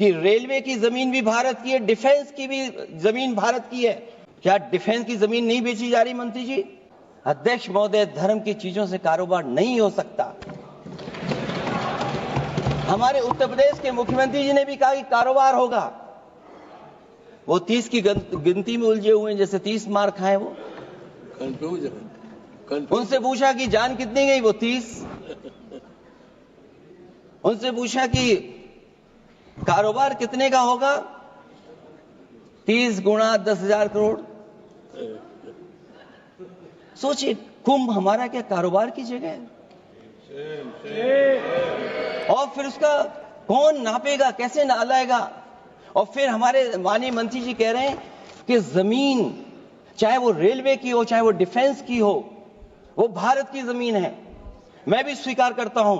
कि रेलवे की जमीन भी भारत की है, डिफेंस की भी जमीन भारत की है। क्या डिफेंस की जमीन नहीं बेची जा रही मंत्री जी? अध्यक्ष महोदय, धर्म की चीजों से कारोबार नहीं हो सकता। हमारे उत्तर प्रदेश के मुख्यमंत्री जी ने भी कहा कि कारोबार होगा। वो 30 की गिनती में उलझे हुए हैं, जैसे 30 मार खाए वो। उनसे पूछा कि जान कितनी गई, वो 30। उनसे पूछा कि कारोबार कितने का होगा, 30 गुणा 10,000 करोड़। सोचिए, कुंभ हमारा क्या कारोबार की जगह है? और फिर उसका कौन नापेगा, कैसे नालाएगा? और फिर हमारे माननीय मंत्री जी कह रहे हैं कि जमीन चाहे वो रेलवे की हो, चाहे वो डिफेंस की हो, वो भारत की जमीन है। मैं भी स्वीकार करता हूं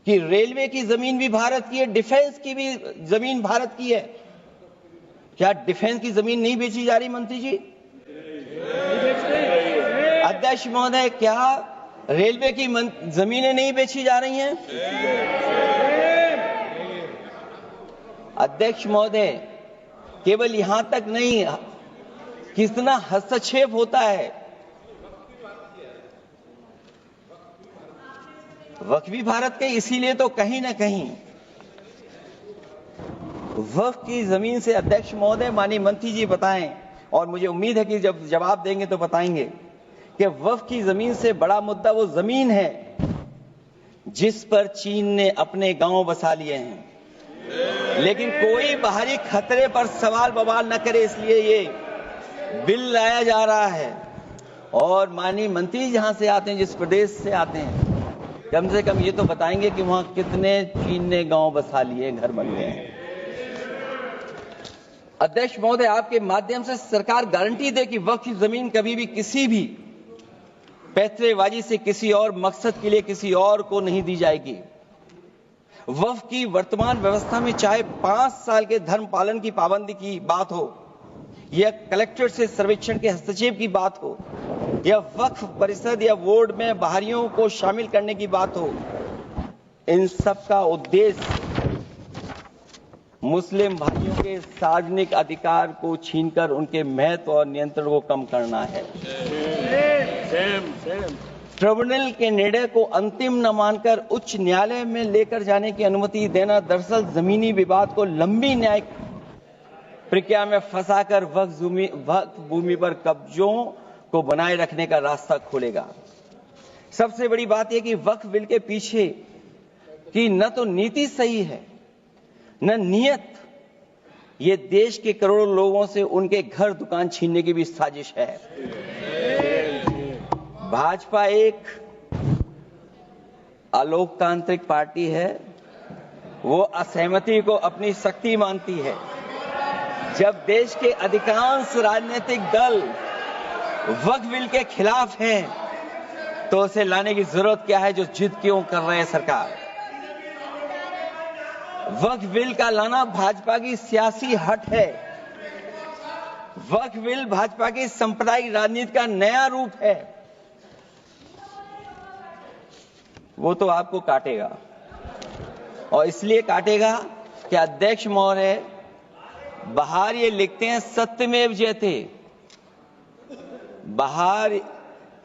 कि रेलवे की जमीन भी भारत की है, डिफेंस की भी जमीन भारत की है। क्या डिफेंस की जमीन नहीं बेची जा रही मंत्री जी? अध्यक्ष महोदय, क्या रेलवे की जमीनें नहीं बेची जा रही हैं? अध्यक्ष महोदय, केवल यहां तक नहीं, कितना हस्तक्षेप होता है। वक्फ भी भारत के, इसीलिए तो कहीं ना कहीं वक्फ की जमीन से, अध्यक्ष महोदय, माननीय मंत्री जी बताएं, और मुझे उम्मीद है कि जब जवाब देंगे तो बताएंगे कि वक्फ की जमीन से बड़ा मुद्दा वो जमीन है जिस पर चीन ने अपने गांव बसा लिए हैं। लेकिन कोई बाहरी खतरे पर सवाल बवाल न करे, इसलिए ये बिल लाया जा रहा है। और माननीय मंत्री जहां से आते हैं, जिस प्रदेश से आते हैं, कम से कम ये तो बताएंगे कि वहां कितने चीन ने गांव बसा लिए, घर बन गए हैं। अध्यक्ष महोदय, आपके माध्यम से सरकार गारंटी दे कि वक्फ की जमीन कभी भी किसी भी पैतरेबाजी से किसी और मकसद के लिए किसी और को नहीं दी जाएगी। वक्फ की वर्तमान व्यवस्था में चाहे 5 साल के धर्म पालन की पाबंदी की बात हो, या कलेक्टर से सर्वेक्षण के हस्तक्षेप की बात हो, या वक्फ परिषद या बोर्ड में बाहरियों को शामिल करने की बात हो, इन सब का उद्देश्य मुस्लिम भाइयों के सार्वजनिक अधिकार को छीनकर उनके महत्व और नियंत्रण को कम करना है। ट्रिब्यूनल के निर्णय को अंतिम न मानकर उच्च न्यायालय में लेकर जाने की अनुमति देना दरअसल जमीनी विवाद को लंबी न्यायिक प्रक्रिया में फंसाकर वक्फ भूमि पर कब्जों को बनाए रखने का रास्ता खोलेगा। सबसे बड़ी बात यह कि वक्फ बिल के पीछे की न तो नीति सही है, न नियत। ये देश के करोड़ों लोगों से उनके घर दुकान छीनने की भी साजिश है। भाजपा एक अलोकतांत्रिक पार्टी है, वो असहमति को अपनी शक्ति मानती है। जब देश के अधिकांश राजनीतिक दल वक्फ बिल के खिलाफ हैं, तो उसे लाने की जरूरत क्या है, जो जिद क्यों कर रहे हैं सरकार? वक्फ बिल का लाना भाजपा की सियासी हट है। वक्फ बिल भाजपा की सांप्रदायिक राजनीति का नया रूप है। वो तो आपको काटेगा, और इसलिए काटेगा कि अध्यक्ष महोदय बाहर ये लिखते हैं सत्यमेव जयते, बाहर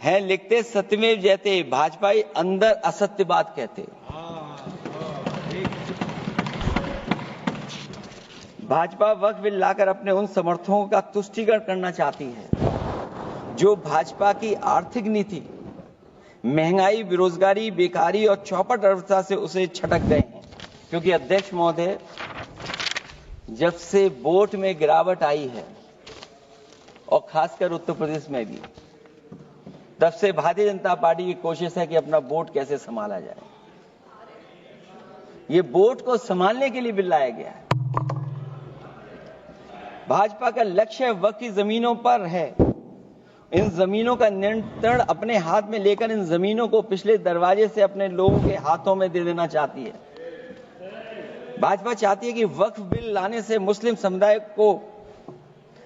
है लिखते सत्यमेव जयते, भाजपा अंदर असत्य बात कहते। भाजपा वक्फ बिल लाकर अपने उन समर्थकों का तुष्टीकरण करना चाहती है जो भाजपा की आर्थिक नीति, महंगाई, बेरोजगारी, बेकारी और चौपट अर्थव्यवस्था से उसे छटक गए हैं। क्योंकि अध्यक्ष महोदय, जब से वोट में गिरावट आई है, और खासकर उत्तर प्रदेश में भी, तब से भारतीय जनता पार्टी की कोशिश है कि अपना वोट कैसे संभाला जाए। ये वोट को संभालने के लिए बिल लाया गया है। भाजपा का लक्ष्य वक्फ की जमीनों पर है। इन जमीनों का नियंत्रण अपने हाथ में लेकर इन जमीनों को पिछले दरवाजे से अपने लोगों के हाथों में दे देना चाहती है। भाजपा चाहती है कि वक्फ बिल लाने से मुस्लिम समुदाय को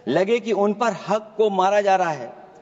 लगे कि उन पर हक को मारा जा रहा है।